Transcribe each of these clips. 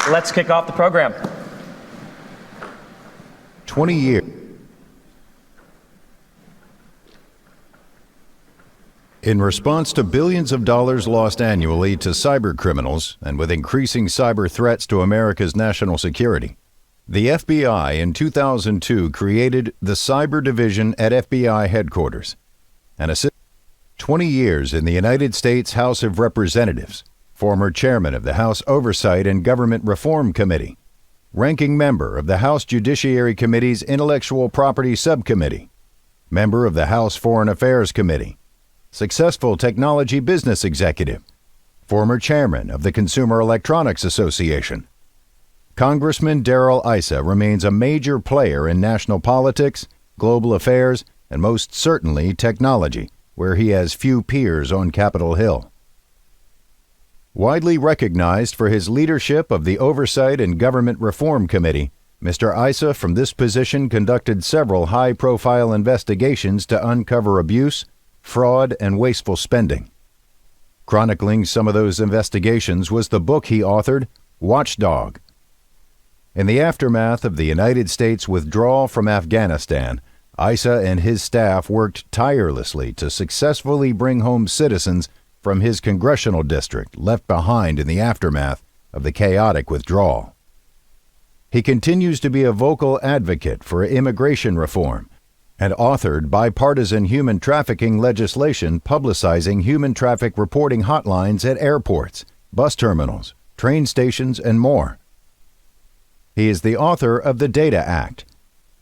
let's kick off the program. 20 years. In response to billions of dollars lost annually to cyber criminals and with increasing cyber threats to America's national security, the FBI in 2002 created the Cyber Division at FBI headquarters and assisted 20 years in the United States House of Representatives, former chairman of the House Oversight and Government Reform Committee, ranking member of the House Judiciary Committee's Intellectual Property Subcommittee, member of the House Foreign Affairs Committee, successful technology business executive, former chairman of the Consumer Electronics Association. Congressman Darrell Issa remains a major player in national politics, global affairs, and most certainly technology, where he has few peers on Capitol Hill. Widely recognized for his leadership of the Oversight and Government Reform Committee, Mr. Issa from this position conducted several high-profile investigations to uncover abuse, fraud, and wasteful spending. Chronicling some of those investigations was the book he authored, Watchdog. In the aftermath of the United States withdrawal from Afghanistan, Issa and his staff worked tirelessly to successfully bring home citizens from his congressional district left behind in the aftermath of the chaotic withdrawal. He continues to be a vocal advocate for immigration reform and authored bipartisan human trafficking legislation publicizing human traffic reporting hotlines at airports, bus terminals, train stations, and more. He is the author of the Data Act,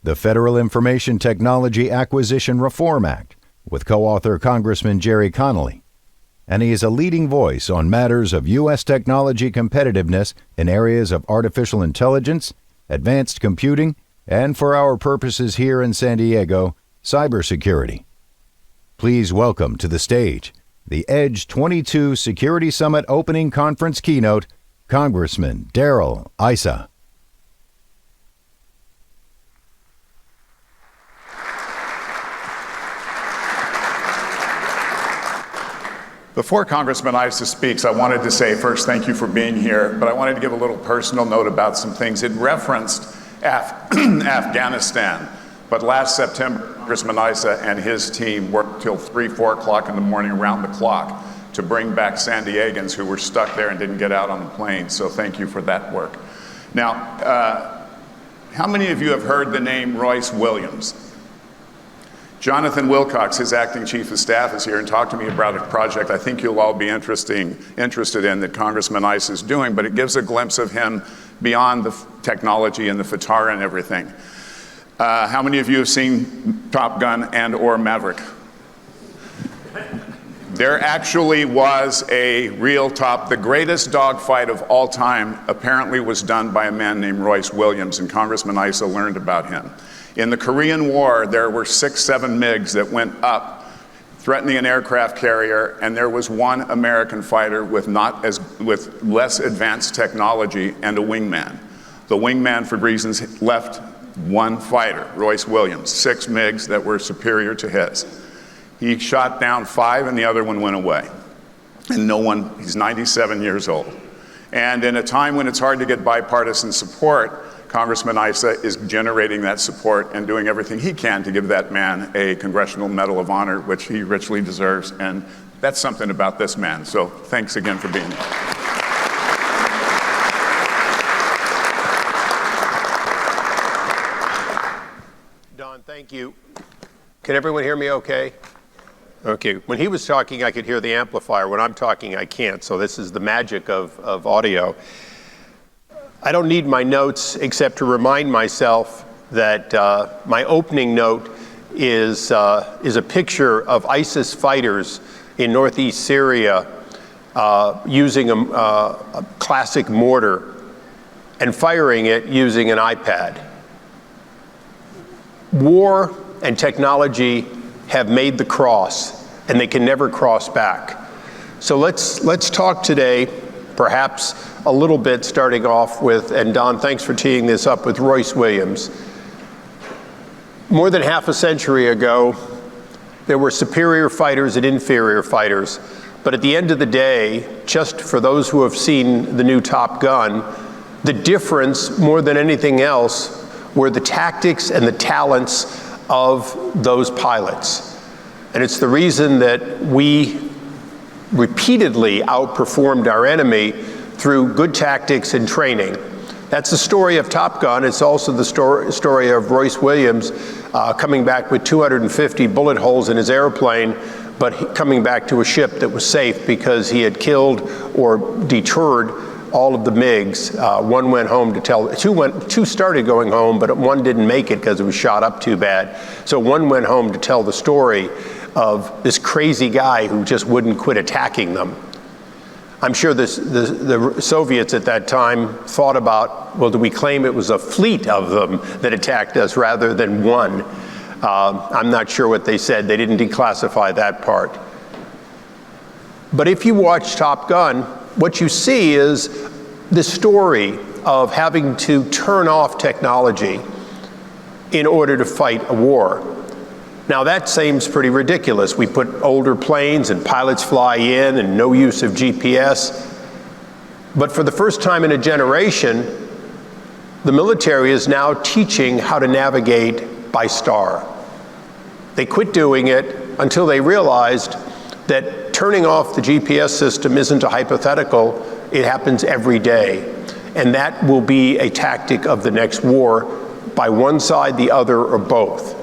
the Federal Information Technology Acquisition Reform Act, with co-author Congressman Jerry Connolly, and he is a leading voice on matters of U.S. technology competitiveness in areas of artificial intelligence, advanced computing, and for our purposes here in San Diego, cybersecurity. Please welcome to the stage the EDGE22 Security Summit Opening Conference Keynote, Congressman Darrell Issa. Before Congressman Issa speaks, I wanted to say first, thank you for being here, but I wanted to give a little personal note about some things. It referenced Afghanistan, but last September, Congressman Issa and his team worked till 3, 4 o'clock in the morning around the clock to bring back San Diegans who were stuck there and didn't get out on the plane, so thank you for that work. Now, how many of you have heard the name Royce Williams? Jonathan Wilcox, his acting chief of staff, is here and talked to me about a project I think you'll all be interested in that Congressman Issa is doing, but it gives a glimpse of him beyond the technology and the FITAR and everything. How many of you have seen Top Gun and/or Maverick? There actually was a real the greatest dogfight of all time apparently was done by a man named Royce Williams, and Congressman Issa learned about him. In the Korean War, there were 6, 7 MiGs that went up, threatening an aircraft carrier, and there was one American fighter with less advanced technology and a wingman. The wingman, for reasons, left one fighter, Royce Williams, 6 MiGs that were superior to his. He shot down 5 and the other one went away. And he's 97 years old. And in a time when it's hard to get bipartisan support, Congressman Issa is generating that support and doing everything he can to give that man a Congressional Medal of Honor, which he richly deserves. And that's something about this man. So thanks again for being here. Don, thank you. Can everyone hear me okay? Okay. When he was talking, I could hear the amplifier. When I'm talking, I can't. So this is the magic of audio. I don't need my notes except to remind myself that my opening note is a picture of ISIS fighters in northeast Syria using a classic mortar and firing it using an iPad. War and technology have made the cross, and they can never cross back. So let's talk today, perhaps a little bit starting off with, and Don, thanks for teeing this up, with Royce Williams. More than half a century ago, there were superior fighters and inferior fighters. But at the end of the day, just for those who have seen the new Top Gun, The difference, more than anything else, were the tactics and the talents of those pilots. And it's the reason that we repeatedly outperformed our enemy through good tactics and training. That's the story of Top Gun. It's also the story of Royce Williams coming back with 250 bullet holes in his airplane, but coming back to a ship that was safe because he had killed or deterred all of the MiGs. One went home to tell, two started going home, but one didn't make it because it was shot up too bad. So one went home to tell the story of this crazy guy who just wouldn't quit attacking them. I'm sure the Soviets at that time thought about, well, do we claim it was a fleet of them that attacked us rather than one? I'm not sure what they said. They didn't declassify that part. But if you watch Top Gun, what you see is the story of having to turn off technology in order to fight a war. Now that seems pretty ridiculous. We put older planes and pilots fly in and no use of GPS. But for the first time in a generation, the military is now teaching how to navigate by star. They quit doing it until they realized that turning off the GPS system isn't a hypothetical, it happens every day. And that will be a tactic of the next war by one side, the other, or both.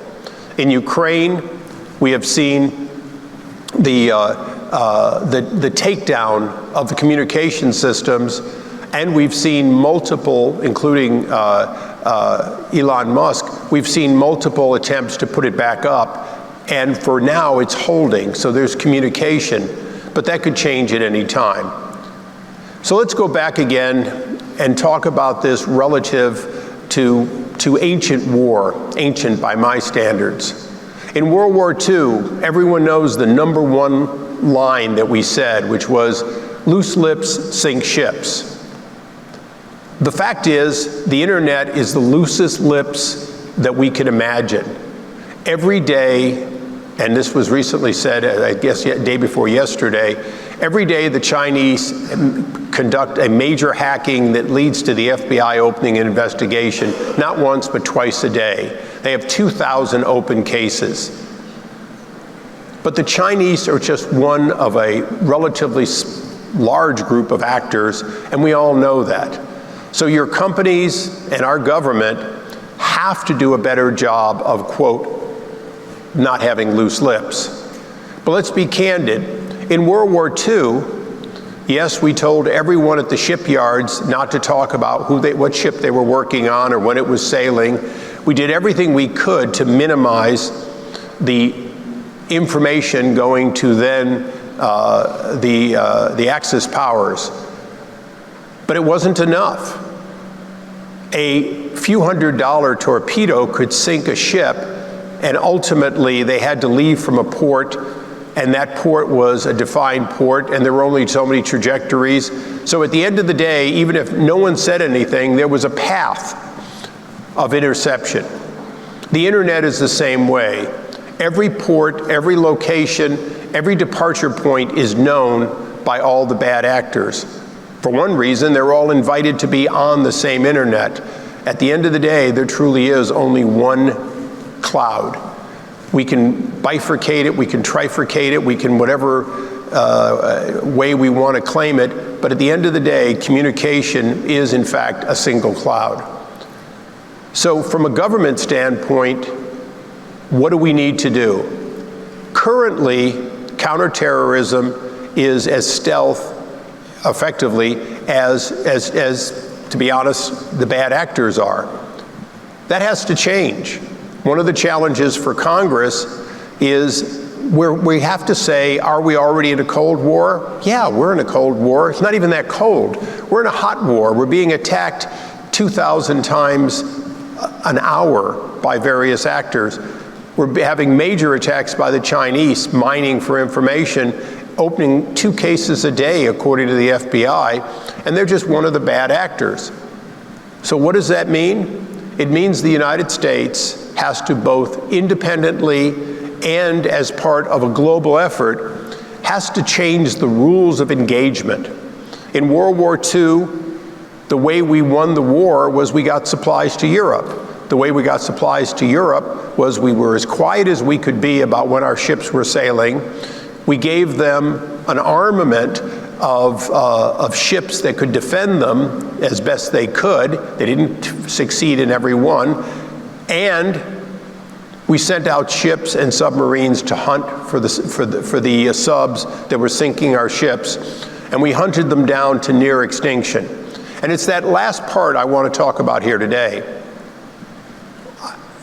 In Ukraine, we have seen the takedown of the communication systems, and we've seen multiple, including Elon Musk, we've seen multiple attempts to put it back up, and for now it's holding, so there's communication, but that could change at any time. So let's go back again and talk about this relative to ancient war, ancient by my standards. In World War II, everyone knows the number one line that we said, which was, loose lips sink ships. The fact is, the internet is the loosest lips that we can imagine. Every day, and this was recently said, I guess day before yesterday, every day the Chinese conduct a major hacking that leads to the FBI opening an investigation, not once but twice a day. They have 2,000 open cases. But the Chinese are just one of a relatively large group of actors, and we all know that. So your companies and our government have to do a better job of, quote, not having loose lips. But let's be candid. In World War II, yes, we told everyone at the shipyards not to talk about what ship they were working on or when it was sailing. We did everything we could to minimize the information going to then the Axis powers. But it wasn't enough. A few $100 torpedo could sink a ship, and ultimately they had to leave from a port, and that port was a defined port, and there were only so many trajectories. So at the end of the day, even if no one said anything, there was a path of interception. The internet is the same way. Every port, every location, every departure point is known by all the bad actors. For one reason, they're all invited to be on the same internet. At the end of the day, there truly is only one cloud. We can bifurcate it, we can trifurcate it, we can whatever way we want to claim it, but at the end of the day, communication is in fact a single cloud. So from a government standpoint, what do we need to do? Currently, counterterrorism is as stealth effectively as, to be honest, the bad actors are. That has to change. One of the challenges for Congress is we have to say, are we already in a Cold War? Yeah, we're in a Cold War. It's not even that cold. We're in a hot war. We're being attacked 2,000 times an hour by various actors. We're having major attacks by the Chinese, mining for information, opening 2 cases a day, according to the FBI, and they're just one of the bad actors. So what does that mean? It means the United States has to both independently and as part of a global effort, has to change the rules of engagement. In World War II, The way we won the war was we got supplies to Europe. The way we got supplies to Europe was we were as quiet as we could be about when our ships were sailing. We gave them an armament of ships that could defend them as best they could. They didn't succeed in every one. And we sent out ships and submarines to hunt for the subs that were sinking our ships, and we hunted them down to near extinction. And it's that last part I want to talk about here today.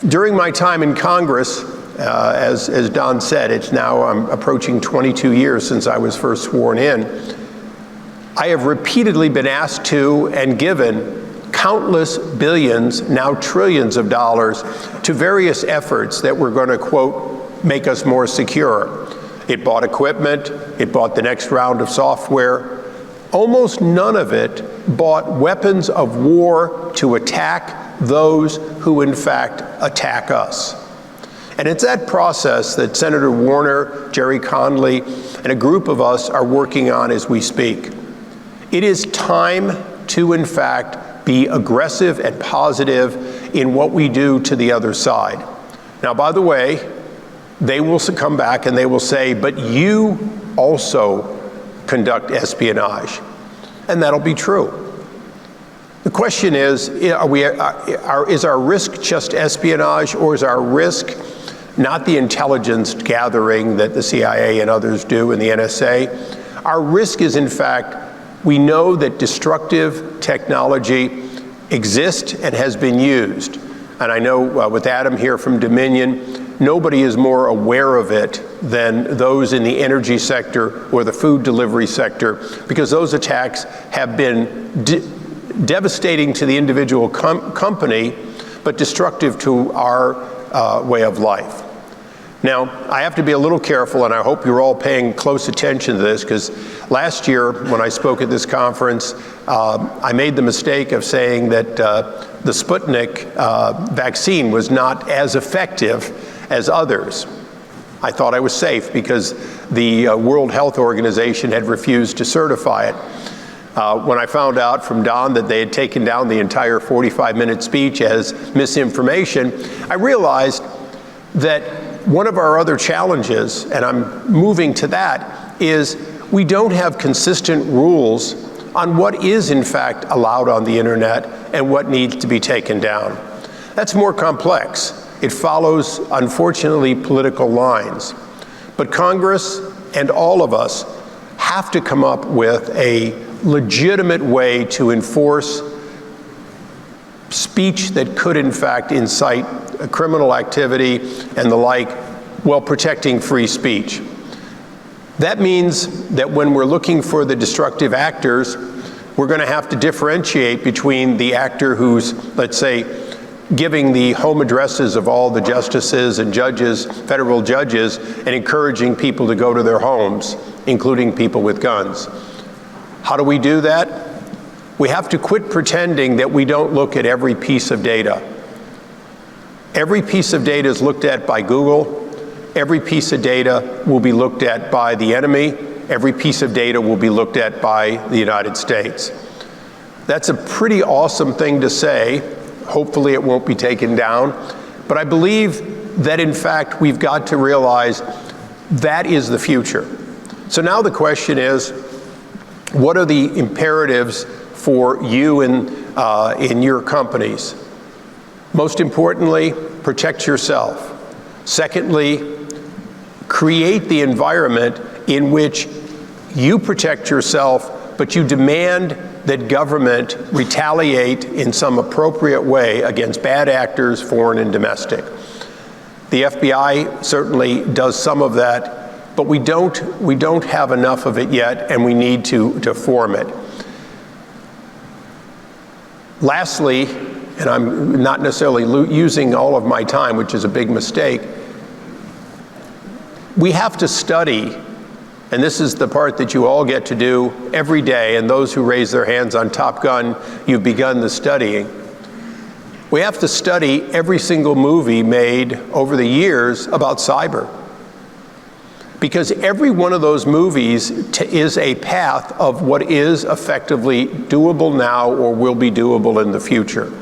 During my time in Congress, as Don said, I'm approaching 22 years since I was first sworn in. I have repeatedly been asked to and given countless billions, now trillions of dollars to various efforts that were going to, quote, make us more secure. It bought equipment, it bought the next round of software. Almost none of it bought weapons of war to attack those who in fact attack us. And it's that process that Senator Warner, Jerry Conley, and a group of us are working on as we speak. It is time to, in fact, be aggressive and positive in what we do to the other side. Now, by the way, they will come back and they will say, but you also conduct espionage. And that'll be true. The question is our risk just espionage, or is our risk not the intelligence gathering that the CIA and others do and the NSA? Our risk is, in fact, we know that destructive technology exists and has been used. And I know with Adam here from Dominion, nobody is more aware of it than those in the energy sector or the food delivery sector, because those attacks have been devastating to the individual company, but destructive to our way of life. Now, I have to be a little careful, and I hope you're all paying close attention to this, because last year when I spoke at this conference, I made the mistake of saying that the Sputnik vaccine was not as effective as others. I thought I was safe because the World Health Organization had refused to certify it. When I found out from Don that they had taken down the entire 45-minute speech as misinformation, I realized that one of our other challenges, and I'm moving to that, is we don't have consistent rules on what is in fact allowed on the internet and what needs to be taken down. That's more complex. It follows, unfortunately, political lines. But Congress and all of us have to come up with a legitimate way to enforce speech that could in fact incite criminal activity and the like, while protecting free speech. That means that when we're looking for the destructive actors, we're going to have to differentiate between the actor who's, let's say, giving the home addresses of all the justices and judges, federal judges, and encouraging people to go to their homes, including people with guns. How do we do that? We have to quit pretending that we don't look at every piece of data. Every piece of data is looked at by Google. Every piece of data will be looked at by the enemy. Every piece of data will be looked at by the United States. That's a pretty awesome thing to say. Hopefully it won't be taken down. But I believe that in fact we've got to realize that is the future. So now the question is, what are the imperatives for you in your companies? Most importantly, protect yourself. Secondly, create the environment in which you protect yourself, but you demand that government retaliate in some appropriate way against bad actors, foreign and domestic. The FBI certainly does some of that, but we don't have enough of it yet, and we need to form it. Lastly, and I'm not necessarily using all of my time, which is a big mistake, we have to study, and this is the part that you all get to do every day, and those who raise their hands on Top Gun, you've begun the studying. We have to study every single movie made over the years about cyber. Because every one of those movies is a path of what is effectively doable now or will be doable in the future.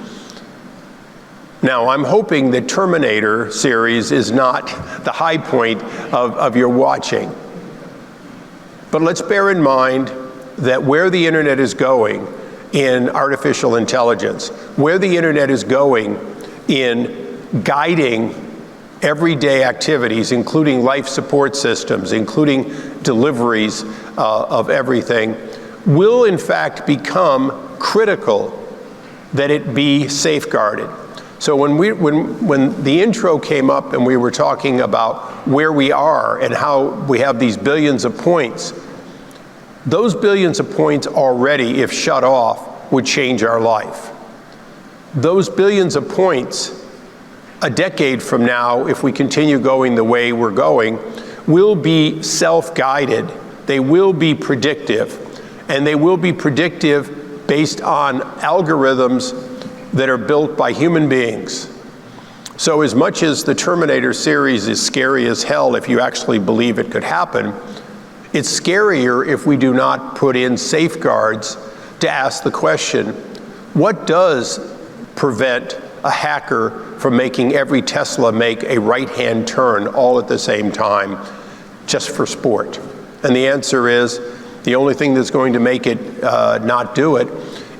Now, I'm hoping the Terminator series is not the high point of your watching. But let's bear in mind that where the internet is going in artificial intelligence, where the internet is going in guiding everyday activities, including life support systems, including deliveries of everything, will in fact become critical that it be safeguarded. So when the intro came up and we were talking about where we are and how we have these billions of points, those billions of points already, if shut off, would change our life. Those billions of points, a decade from now, if we continue going the way we're going, will be self-guided, they will be predictive, and they will be predictive based on algorithms that are built by human beings. So as much as the Terminator series is scary as hell if you actually believe it could happen, it's scarier if we do not put in safeguards to ask the question, what does prevent a hacker from making every Tesla make a right-hand turn all at the same time, just for sport? And the answer is, the only thing that's going to make it not do it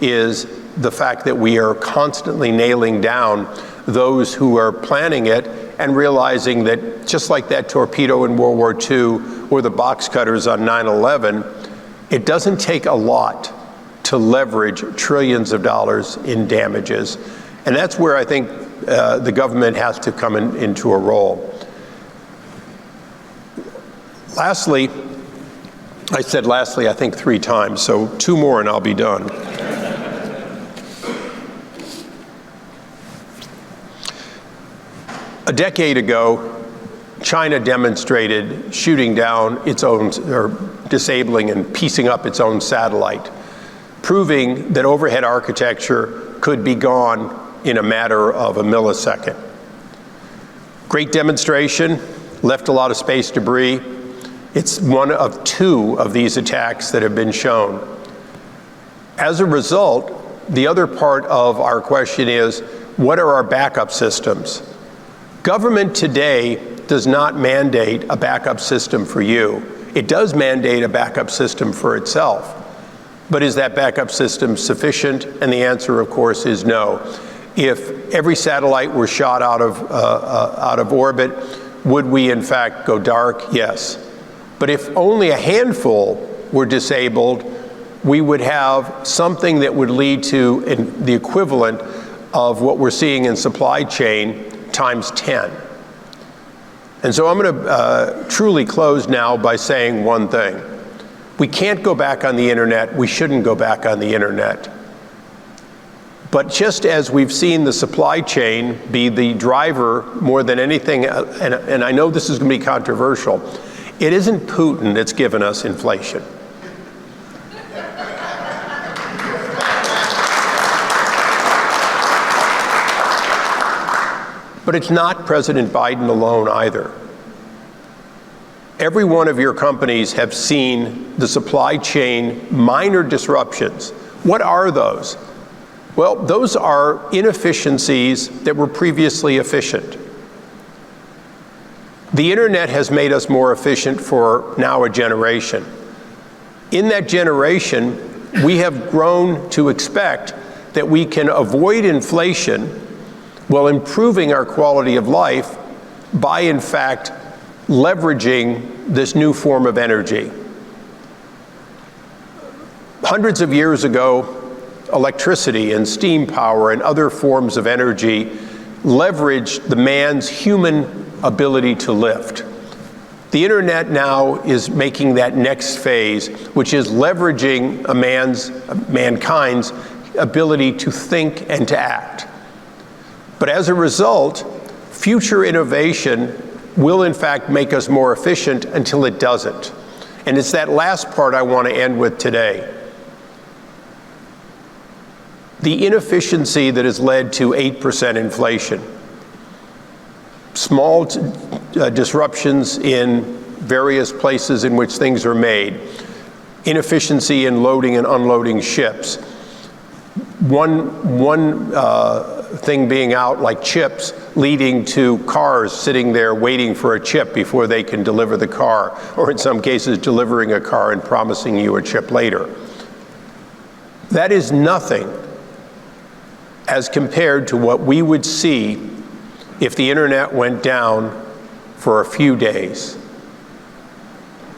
is the fact that we are constantly nailing down those who are planning it and realizing that just like that torpedo in World War II or the box cutters on 9/11, it doesn't take a lot to leverage trillions of dollars in damages. And that's where I think the government has to come into a role. Lastly, I said lastly, I think 3 times, so 2 more and I'll be done. A decade ago, China demonstrated shooting down its own, or disabling and piecing up its own satellite, proving that overhead architecture could be gone in a matter of a millisecond. Great demonstration, left a lot of space debris. It's one of 2 of these attacks that have been shown. As a result, the other part of our question is, what are our backup systems? Government today does not mandate a backup system for you. It does mandate a backup system for itself. But is that backup system sufficient? And the answer, of course, is no. If every satellite were shot out of orbit, would we in fact go dark? Yes. But if only a handful were disabled, we would have something that would lead to the equivalent of what we're seeing in supply chain times 10. And so I'm going to truly close now by saying one thing. We can't go back on the internet. We shouldn't go back on the internet. But just as we've seen the supply chain be the driver more than anything, and I know this is going to be controversial, it isn't Putin that's given us inflation. But it's not President Biden alone either. Every one of your companies have seen the supply chain minor disruptions. What are those? Well, those are inefficiencies that were previously efficient. The internet has made us more efficient for now a generation. In that generation, we have grown to expect that we can avoid inflation while improving our quality of life by, in fact, leveraging this new form of energy. Hundreds of years ago, electricity and steam power and other forms of energy leveraged the man's human ability to lift. The internet now is making that next phase, which is leveraging mankind's ability to think and to act. But as a result, future innovation will in fact make us more efficient until it doesn't. And it's that last part I want to end with today. The inefficiency that has led to 8% inflation, small disruptions in various places in which things are made, inefficiency in loading and unloading ships. One thing being out, like chips, leading to cars sitting there waiting for a chip before they can deliver the car, or in some cases delivering a car and promising you a chip later. That is nothing as compared to what we would see if the internet went down for a few days.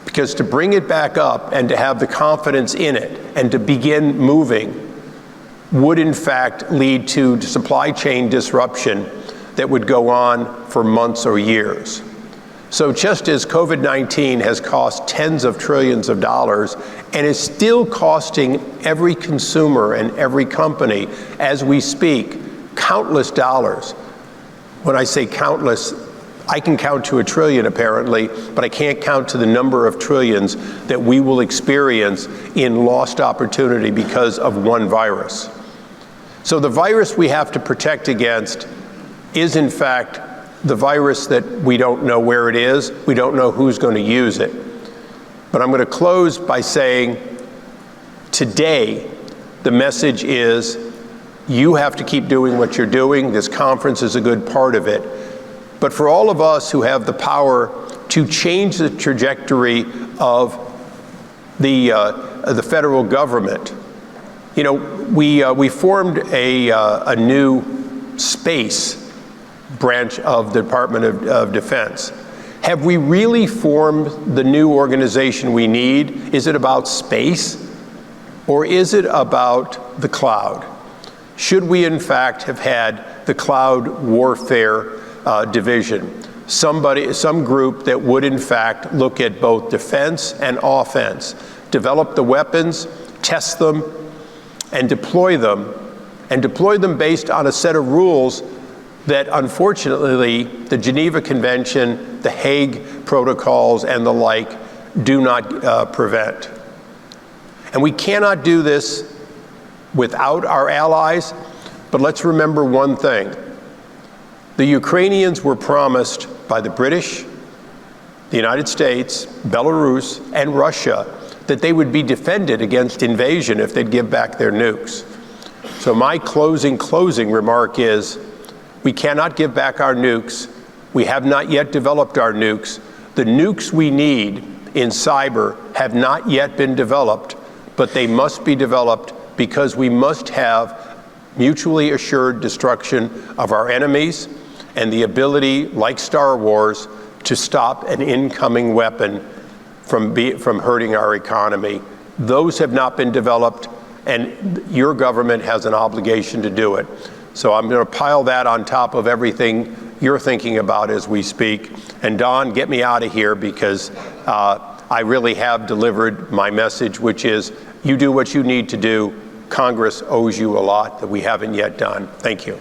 Because to bring it back up and to have the confidence in it and to begin moving would in fact lead to supply chain disruption that would go on for months or years. So just as COVID-19 has cost tens of trillions of dollars and is still costing every consumer and every company as we speak countless dollars. When I say countless, I can count to 1 trillion apparently, but I can't count to the number of trillions that we will experience in lost opportunity because of one virus. So the virus we have to protect against is in fact the virus that we don't know where it is, we don't know who's going to use it. But I'm going to close by saying today the message is you have to keep doing what you're doing. This conference is a good part of it. But for all of us who have the power to change the trajectory of the federal government, you know, we formed a new space branch of the Department of Defense. Have we really formed the new organization we need? Is it about space, or is it about the cloud? Should we in fact have had the cloud warfare division? Some group that would in fact look at both defense and offense, develop the weapons, test them, and deploy them based on a set of rules that unfortunately the Geneva Convention, the Hague Protocols, and the like do not prevent. And we cannot do this without our allies, but let's remember one thing. The Ukrainians were promised by the British, the United States, Belarus, and Russia that they would be defended against invasion if they'd give back their nukes. So my closing remark is, we cannot give back our nukes. We have not yet developed our nukes. The nukes we need in cyber have not yet been developed, but they must be developed because we must have mutually assured destruction of our enemies and the ability, like Star Wars, to stop an incoming weapon from hurting our economy. Those have not been developed, and your government has an obligation to do it. So I'm going to pile that on top of everything you're thinking about as we speak. And Don, get me out of here, because I really have delivered my message, which is you do what you need to do. Congress owes you a lot that we haven't yet done. Thank you.